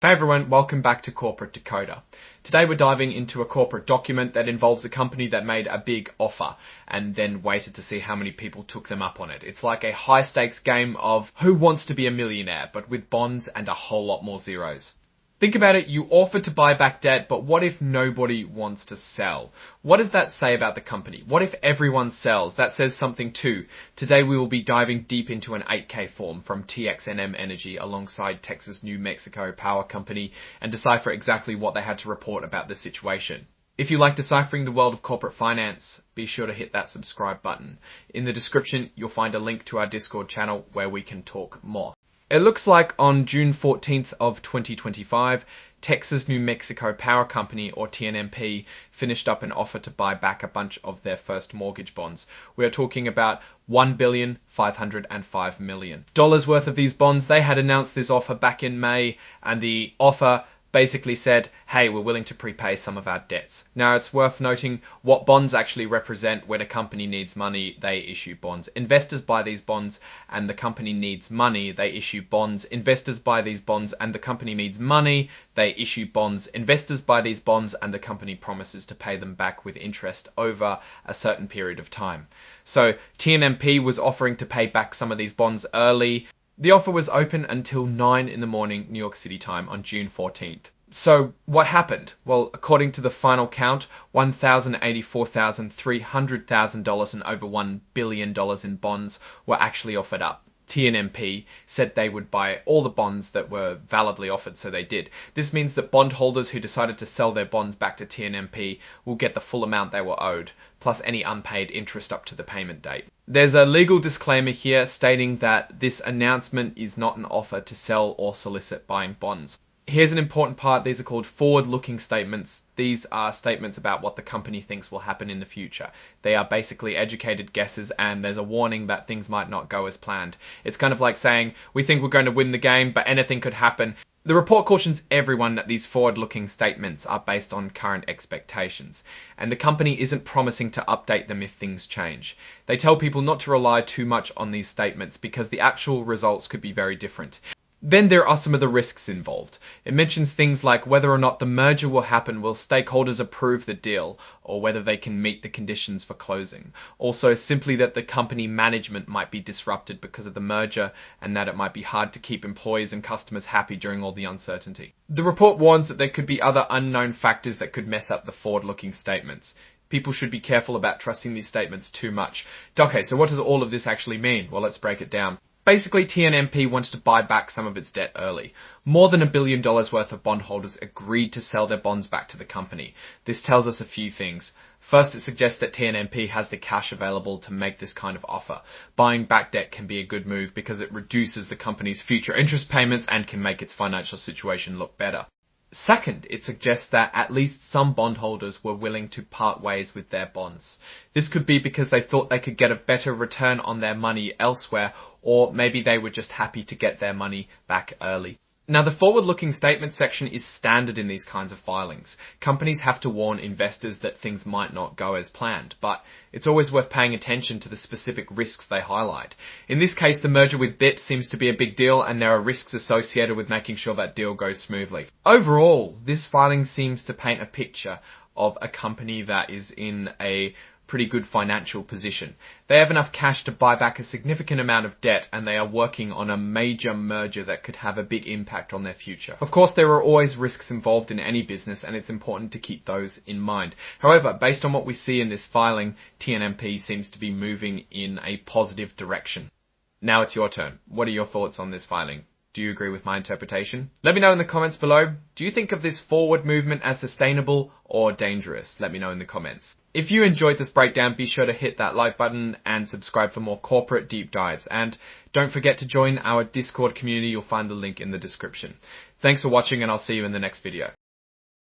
Hey everyone, welcome back to Corporate Decoder. Today we're diving into a corporate document that involves a company that made a big offer and then waited to see how many people took them up on it. It's like a high stakes game of who wants to be a millionaire, but with bonds and a whole lot more zeros. Think about it, you offered to buy back debt, but what if nobody wants to sell? What does that say about the company? What if everyone sells? That says something too. Today we will be diving deep into an 8K form from TXNM Energy alongside Texas New Mexico Power Company and decipher exactly what they had to report about the situation. If you like deciphering the world of corporate finance, be sure to hit that subscribe button. In the description, you'll find a link to our Discord channel where we can talk more. It looks like on June 14th of 2025, Texas New Mexico Power Company, or TNMP, finished up an offer to buy back a bunch of their first mortgage bonds. We are talking about $1,505 million worth of these bonds. They had announced this offer back in May, and the offer basically said, hey, we're willing to prepay some of our debts. Now, it's worth noting what bonds actually represent. When a company needs money, they issue bonds. Investors buy these bonds and the company needs money, they issue bonds. Investors buy these bonds and the company needs money, they issue bonds. Investors buy these bonds and the company promises to pay them back with interest over a certain period of time. So TNMP was offering to pay back some of these bonds early. The offer was open until 9 in the morning, New York City time on June 14th. So what happened? Well, according to the final count, $1,084,300,000 and over $1 billion in bonds were actually offered up. TNMP said they would buy all the bonds that were validly offered, so they did. This means that bondholders who decided to sell their bonds back to TNMP will get the full amount they were owed, plus any unpaid interest up to the payment date. There's a legal disclaimer here stating that this announcement is not an offer to sell or solicit buying bonds. Here's an important part. These are called forward-looking statements. These are statements about what the company thinks will happen in the future. They are basically educated guesses, and there's a warning that things might not go as planned. It's kind of like saying, we think we're going to win the game, but anything could happen. The report cautions everyone that these forward-looking statements are based on current expectations, and the company isn't promising to update them if things change. They tell people not to rely too much on these statements because the actual results could be very different. Then there are some of the risks involved. It mentions things like whether or not the merger will happen, will stakeholders approve the deal, or whether they can meet the conditions for closing. Also, simply that the company management might be disrupted because of the merger, and that it might be hard to keep employees and customers happy during all the uncertainty. The report warns that there could be other unknown factors that could mess up the forward-looking statements. People should be careful about trusting these statements too much. Okay, so what does all of this actually mean? Well, let's break it down. Basically, TNMP wants to buy back some of its debt early. More than $1 billion worth of bondholders agreed to sell their bonds back to the company. This tells us a few things. First, it suggests that TNMP has the cash available to make this kind of offer. Buying back debt can be a good move because it reduces the company's future interest payments and can make its financial situation look better. Second, it suggests that at least some bondholders were willing to part ways with their bonds. This could be because they thought they could get a better return on their money elsewhere, or maybe they were just happy to get their money back early. Now, the forward-looking statement section is standard in these kinds of filings. Companies have to warn investors that things might not go as planned, but it's always worth paying attention to the specific risks they highlight. In this case, the merger with BIT seems to be a big deal, and there are risks associated with making sure that deal goes smoothly. Overall, this filing seems to paint a picture of a company that is in a pretty good financial position. They have enough cash to buy back a significant amount of debt, and they are working on a major merger that could have a big impact on their future. Of course, there are always risks involved in any business, and it's important to keep those in mind. However, based on what we see in this filing, TNMP seems to be moving in a positive direction. Now it's your turn. What are your thoughts on this filing? Do you agree with my interpretation? Let me know in the comments below. Do you think of this forward movement as sustainable or dangerous? Let me know in the comments. If you enjoyed this breakdown, be sure to hit that like button and subscribe for more corporate deep dives. And don't forget to join our Discord community. You'll find the link in the description. Thanks for watching, and I'll see you in the next video.